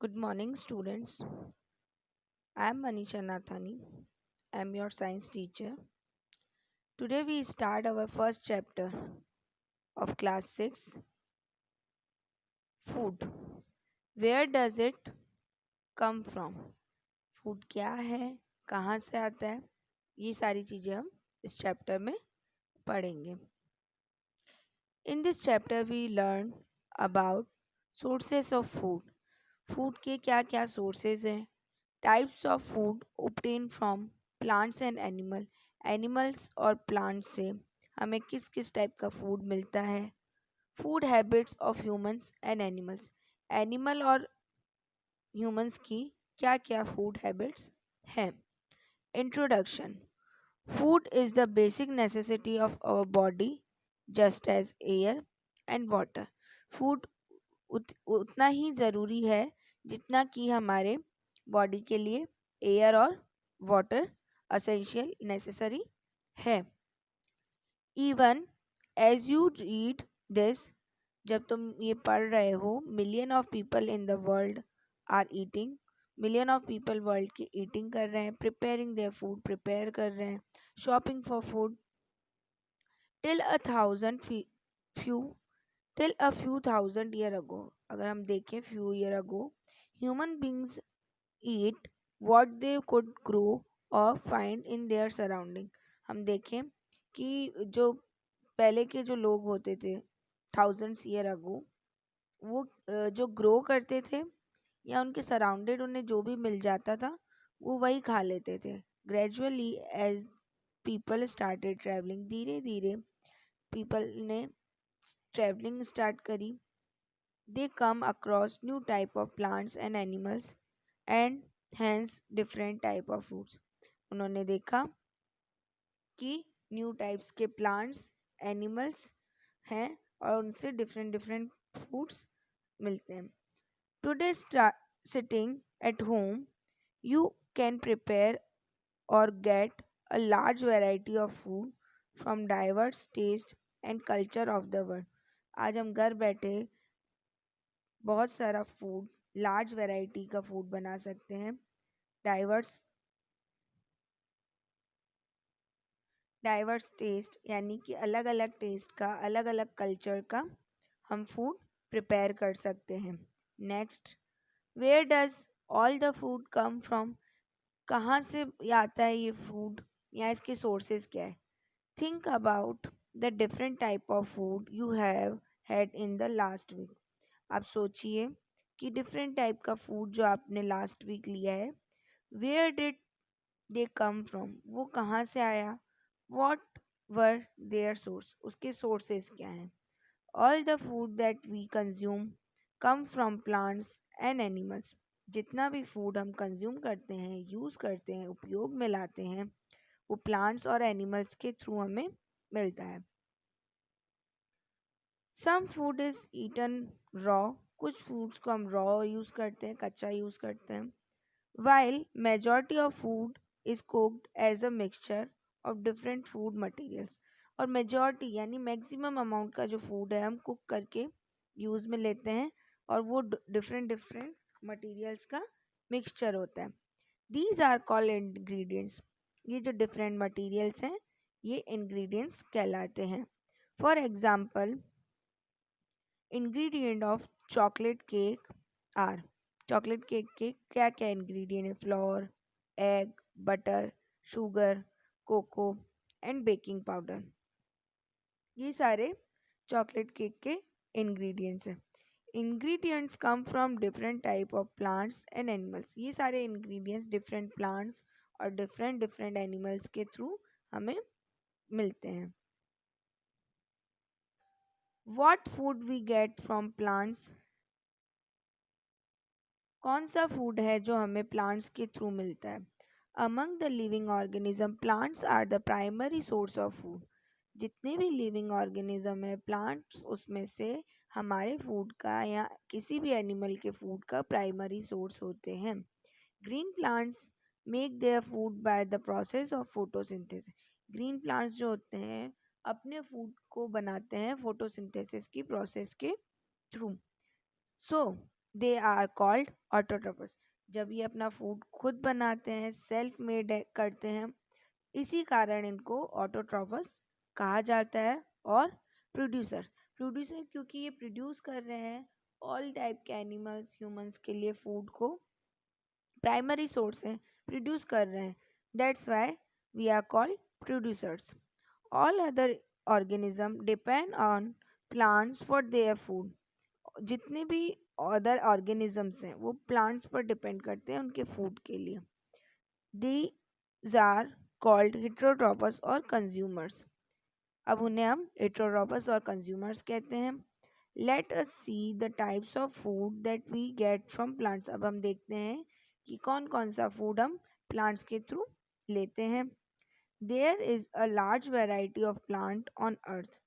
Good morning, students. I am Manisha Nathani. I am your science teacher. Today we start our first chapter of class 6 food. Where does it come from? Food क्या है, कहाँ से आता है, ये सारी चीज़ें हम इस चैप्टर में पढ़ेंगे. In this chapter we learn about sources of food. Food के क्या क्या sources हैं, types of food obtained from plants and animals और प्लांट्स से हमें किस किस टाइप का फूड मिलता है. Food habits of humans and animal और ह्यूमंस की क्या क्या फूड हैबिट्स हैं. Introduction. Food is the basic necessity of our body just as air and water. Food उतना ही ज़रूरी है जितना कि हमारे बॉडी के लिए एयर और वाटर असेंशियल नेसेसरी है. Even as you read this, जब तुम ये पढ़ रहे हो, million of people in the world are eating. Million of people world की ईटिंग कर रहे हैं, प्रिपेयरिंग देयर फूड प्रिपेयर कर रहे हैं, shopping for food. Till a thousand few till a few thousand year ago, अगर हम देखें few year ago, human beings eat what they could grow or find in their surrounding. हम देखें कि जो पहले के जो लोग होते थे थाउजेंड्स ईयर अगो, वो जो ग्रो करते थे या उनके सराउंडेड उन्हें जो भी मिल जाता था वो वही खा लेते थे. Gradually as people started travelling, धीरे धीरे पीपल ने ट्रैवलिंग स्टार्ट करी. They come across new type of plants and animals and hence different type of foods. उन्होंने देखा कि न्यू टाइप्स के प्लांट्स एनिमल्स हैं और उनसे डिफरेंट डिफरेंट फूड्स मिलते हैं. Today sitting at home you can prepare और get a large variety of food from diverse taste and culture of the world. आज हम घर बैठे बहुत सारा फूड, लार्ज वैरायटी का फूड बना सकते हैं. डाइवर्स डाइवर्स टेस्ट यानी कि अलग अलग टेस्ट का, अलग अलग कल्चर का हम फूड प्रिपेयर कर सकते हैं. Next, where does all the food come from. कहाँ से ये आता है ये फूड, या इसके सोर्सेज क्या है. Think about the different type of food you have had in the last week. आप सोचिए कि डिफरेंट टाइप का फूड जो आपने लास्ट वीक लिया है, where did they come from, वो कहाँ से आया. वॉट वर देयर सोर्स, उसके सोर्सेज क्या हैं. All the food that we consume come from plants and animals. जितना भी फूड हम कंज्यूम करते हैं, यूज़ करते हैं, उपयोग में लाते हैं, वो प्लांट्स और एनिमल्स के थ्रू हमें मिलता है. Some food is eaten raw, कुछ फूड्स को हम रॉ यूज़ करते हैं, कच्चा यूज़ करते हैं. while majority of food is cooked as a mixture of different food materials. और मेजॉरिटी यानी मैक्सिमम अमाउंट का जो फूड है हम कुक करके यूज़ में लेते हैं और वो डिफरेंट डिफरेंट मटेरियल्स का मिक्सचर होता है. These are called ingredients. ये जो डिफरेंट मटेरियल्स हैं ये इंग्रेडिएंट्स कहलाते हैं. For example, ingredient of chocolate cake are. Chocolate cake के क्या क्या इंग्रेडिएंट है. Flour, egg, butter, sugar, cocoa and baking powder. ये सारे चॉकलेट केक के इंग्रेडिएंट्स हैं. Ingredients come from different type of plants and animals. ये सारे इंग्रेडिएंट्स डिफरेंट प्लांट्स और डिफरेंट डिफरेंट एनिमल्स के थ्रू हमें मिलते हैं. What food we get from plants. कौन सा फूड है जो हमें प्लांट्स के थ्रू मिलता है. Among the living organism plants are the primary source of food. जितने भी लिविंग ऑर्गेनिज्म है, प्लांट्स उसमें से हमारे फूड का या किसी भी एनिमल के फूड का प्राइमरी सोर्स होते हैं. Green plants make their food by the process of photosynthesis. Green plants जो होते हैं अपने फूड को बनाते हैं फोटोसिंथेसिस की प्रोसेस के through. So they are called autotrophs. जब ये अपना फूड खुद बनाते हैं, सेल्फ मेड करते हैं, इसी कारण इनको ऑटोट्रॉफर्स कहा जाता है। और प्रोड्यूसर, प्रोड्यूसर क्योंकि ये प्रोड्यूस कर रहे हैं ऑल टाइप के एनिमल्स, ह्यूमंस के लिए फूड को प्राइमरी सोर्स है, प्रोड्यूस कर रहे हैं, that's why we are called producers. All other organism depend on plants for their food. जितने भी अदर ऑर्गेनिजम्स हैं वो प्लांट्स पर डिपेंड करते हैं उनके फूड के लिए। दीज आर कॉल्ड हेटेरोट्रॉपस और कंज्यूमर्स। अब उन्हें हम हेटेरोट्रॉपस और कंज्यूमर्स कहते हैं। Let us see the types of food that we get from plants. अब हम देखते हैं कि कौन कौन सा फूड हम प्लांट्स के थ्रू लेते हैं। There is a large variety of plant on earth.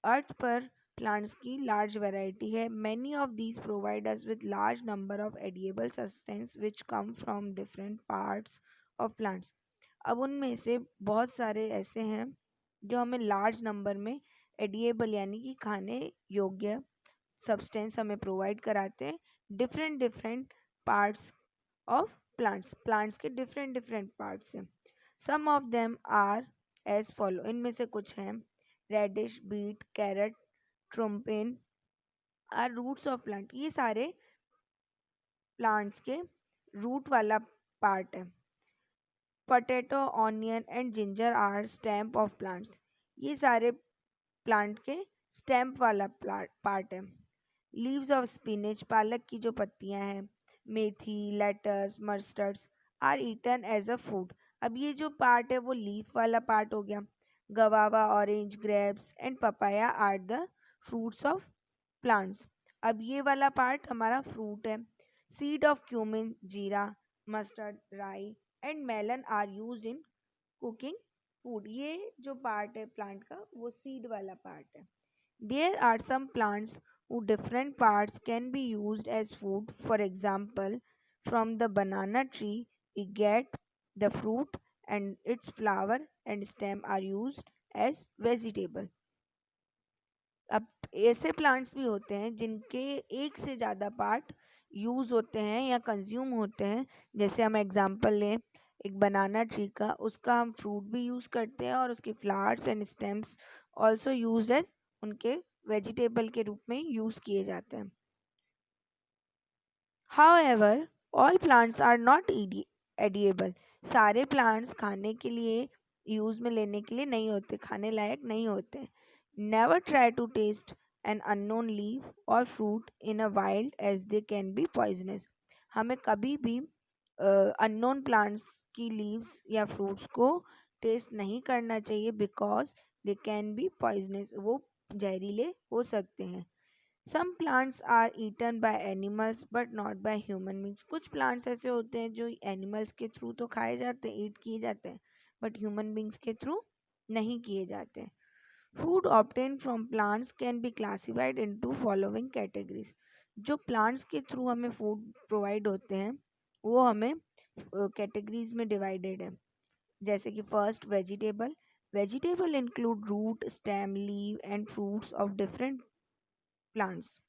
Earth पर प्लांट्स की लार्ज वैरायटी है। Many of these provide us with large number of edible substance which come from different parts of plants. अब उनमें से बहुत सारे ऐसे हैं जो हमें लार्ज नंबर में एडिएबल यानी कि खाने योग्य सब्सटेंस हमें प्रोवाइड कराते हैं different different parts of plants. Plants के डिफरेंट डिफरेंट पार्ट्स हैं। Some of them are as follow, इनमें से कुछ हैं radish, beet, carrot, turnip are roots of plant. ये सारे प्लांट्स के रूट वाला पार्ट है। Potato, onion and ginger are stem of plants. ये सारे प्लांट के स्टेम वाला पार्ट है। लीव्स ऑफ स्पिनच, पालक की जो पत्तियां हैं, methi, lettuce, mustards are eaten as a food. अब ये जो पार्ट है वो लीफ वाला पार्ट हो गया। Guava, orange, grapes and papaya are the fruits of plants. अब ये वाला पार्ट हमारा फ्रूट है। सीड ऑफ क्यूमिन, जीरा, मस्टर्ड, राई and melon are used in cooking food. ये जो पार्ट है प्लांट का वो सीड वाला पार्ट है। There are some plants whose different parts can be used as food. For example, from the banana tree we get the fruit and its flower and stem are used as vegetable. अब ऐसे plants भी होते हैं जिनके एक से ज़्यादा part use होते हैं या कंज्यूम होते हैं। जैसे हम एग्जांपल लें एक बनाना ट्री का, उसका हम फ्रूट भी यूज़ करते हैं और उसके flowers and stems also use as उनके वेजिटेबल के रूप में यूज़ किए जाते हैं। However, all plants are not edible. सारे प्लांट्स खाने के लिए यूज में लेने के लिए नहीं होते, खाने लायक नहीं होते। Never try to taste an unknown leaf और fruit in a wild as they can be poisonous. हमें कभी भी अननोन प्लांट्स की लीव्स या फ्रूट्स को टेस्ट नहीं करना चाहिए because they can be poisonous, वो जहरीले हो सकते हैं। Some plants are eaten by animals but not by human beings. कुछ प्लांट्स ऐसे होते हैं जो एनिमल्स के थ्रू तो खाए जाते हैं, ईट किए जाते हैं, बट ह्यूमन बींग्स के थ्रू नहीं किए जाते। Food obtain from plants can be classified into following categories. जो प्लांट्स के थ्रू हमें फूड प्रोवाइड होते हैं वो हमें कैटेगरीज में डिवाइडेड है। जैसे कि first vegetable. Vegetable include root, stem, leave and fruits of different plants.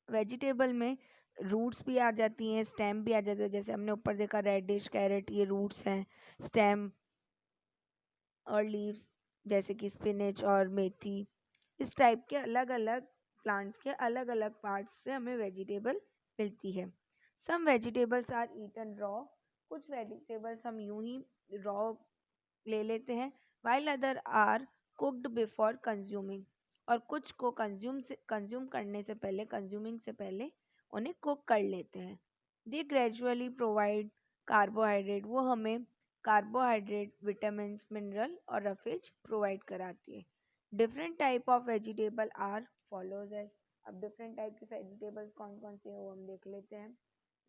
Vegetable में रूट्स भी आ जाती हैं, स्टेम भी आ जाता है। जैसे हमने ऊपर देखा रेडिश, कैरेट, ये रूट्स हैं। स्टेम और लीव्स जैसे कि स्पिनच और मेथी, इस टाइप के अलग अलग प्लांट्स के अलग अलग पार्ट्स से हमें वेजिटेबल मिलती है। Some vegetables are eaten raw. कुछ वेजिटेबल्स हम यूं ही रॉ ले लेते हैं। While other are cooked before consuming. और कुछ को कंज्यूम करने से पहले, कंज्यूमिंग से पहले उन्हें कुक कर लेते हैं। They gradually provide carbohydrate. वो हमें कार्बोहाइड्रेट, विटामिन, मिनरल और रफेज प्रोवाइड कराती है। Different type of vegetable are follows as. अब डिफरेंट टाइप के वेजिटेबल्स कौन कौन से हैं वो हम देख लेते हैं।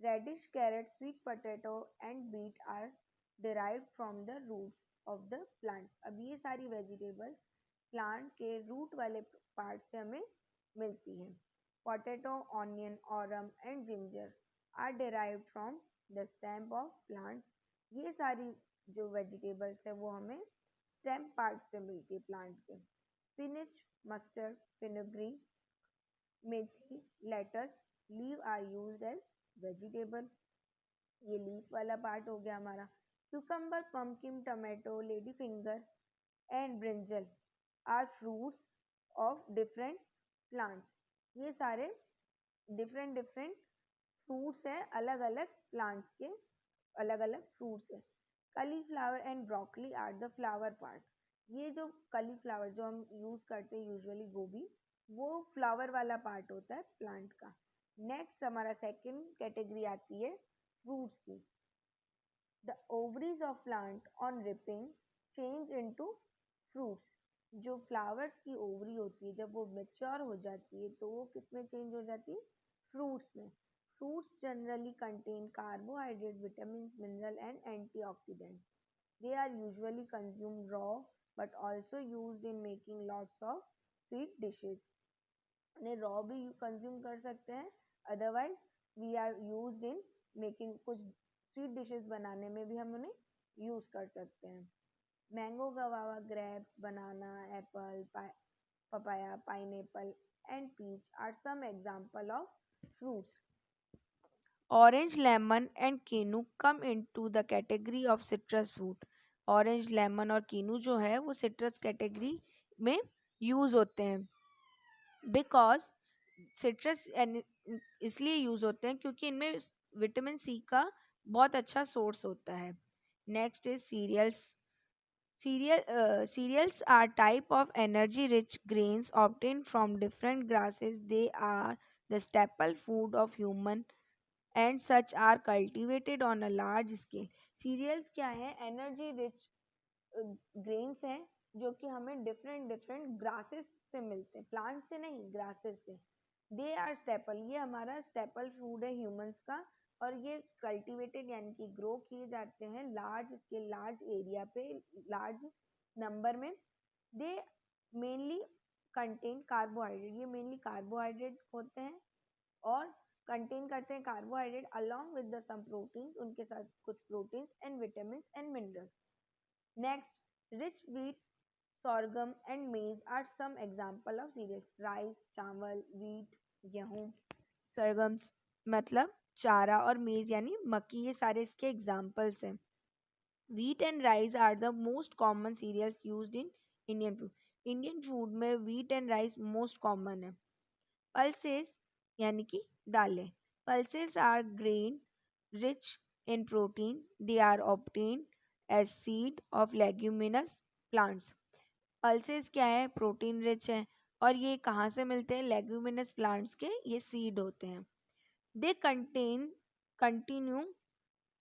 Radish, carrot, sweet potato and beet are derived from the roots of the plants। अब ये सारी वेजिटेबल्स प्लांट के रूट वाले पार्ट से हमें मिलती हैं। Potato, onion, arum and ginger are derived from the stem of plants। ये सारी जो वेजिटेबल्स है वो हमें स्टेम पार्ट से मिलती है प्लांट के। स्पिनच, मस्टर्ड, फेनुग्रीक, मेथी, lettuce leave are used as vegetable, ये लीफ वाला पार्ट हो गया हमारा। Cucumber, pumpkin, tomato, lady finger and brinjal are fruits of different plants. ये सारे डिफरेंट डिफरेंट फ्रूट्स हैं, अलग अलग प्लांट्स के अलग अलग फ्रूट्स हैं। Cauliflower and broccoli are the flower part. ये जो कलीफ्लावर जो हम यूज करते हैं यूजुअली गोभी, वो फ्लावर वाला पार्ट होता है प्लांट का। नेक्स्ट हमारा सेकंड कैटेगरी आती है फ्रूट्स की। The ovaries of plant on ripping change into fruits. जो फ्लावर्स की ओवरी होती है जब वो मेच्योर हो जाती है तो वो किस में चेंज हो जाती है? फ्रूट्स में। Fruits generally contain carbohydrate, vitamins, mineral and antioxidants. They are usually consumed raw but also used in making lots of sweet dishes. उन्हें रॉ भी कंज्यूम कर सकते हैं, otherwise we are used in making, कुछ sweet dishes बनाने में भी हम उन्हें यूज कर सकते हैं। Mango, guava, grapes, banana, apple, papaya, pineapple and peach are some example of fruits. Orange, lemon and किनु come into the category of citrus fruit. Orange, lemon और कीनू जो है वो सिट्रस कैटेगरी में यूज होते हैं। बिकॉज सिट्रस इसलिए use होते हैं क्योंकि इनमें विटामिन सी का बहुत अच्छा सोर्स होता है। Next is cereals. Cereals are type of energy-rich grains obtained from different grasses. They are the staple food of human and such are cultivated on a large scale. Cereals क्या है? Energy rich grains हैं जो कि हमें different different grasses से मिलते हैं, plant से नहीं, ग्रासेस से। दे आर स्टेपल, ये हमारा स्टेपल फूड है ह्यूमंस का, और ये कल्टीवेटेड यानी कि ग्रो किए जाते हैं लार्ज स्केल, लार्ज एरिया पे, लार्ज नंबर में। दे मेनली कंटेन कार्बोहाइड्रेट, ये मेनली कार्बोहाइड्रेट होते हैं और कंटेन करते हैं carbohydrate along with the some proteins, उनके साथ कुछ proteins and vitamin and minerals. Next, rich wheat, sorghum and maize are some example of cereals. Rice, चावल, wheat, गेहूं, सरगम मतलब चारा, और मेज यानी मक्की, ये सारे इसके एग्जाम्पल्स हैं। Wheat and rice are the most common cereals used in Indian food. Indian food में wheat and rice most common है। Pulses यानी कि दालें। Pulses are grain rich in protein. They are obtained as seed of leguminous plants. Pulses क्या है? Protein rich है, और ये कहाँ से मिलते हैं? लेग्यूमिनस प्लांट्स के ये सीड होते हैं। They continue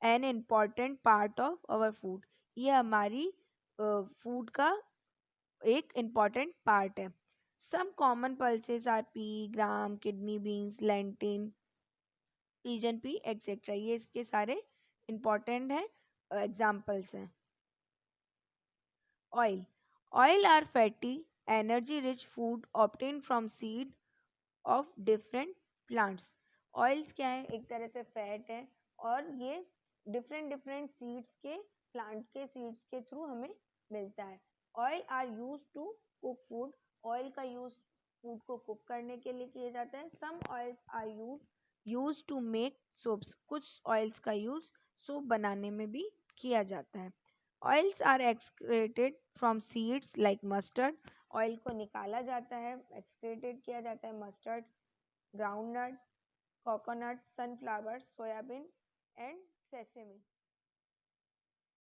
an important part of our food. ये हमारी फूड का एक इम्पॉर्टेंट पार्ट है। Some common pulses are pea, gram, kidney beans, lentil, pigeon pea etcetera. ये इसके सारे इम्पॉर्टेंट है, एग्जाम्पल्स हैं। Oil. Oil are fatty energy rich food obtain from seed of different plants. Oils क्या है? एक तरह से फैट है, और ये डिफरेंट डिफरेंट सीड्स के, प्लांट के सीड्स के थ्रू हमें मिलता है। Oil are use to cook food. Oil का यूज फूड को कुक करने के लिए किया जाता है। Some oils are use to make soaps. कुछ ऑयल्स का यूज सोप बनाने में भी किया जाता है। Oils are excreted from seeds like mustard. Oil को निकाला जाता है, एक्सक्रेटेड किया जाता है mustard, groundnut, coconut, sunflower, soybean and sesame.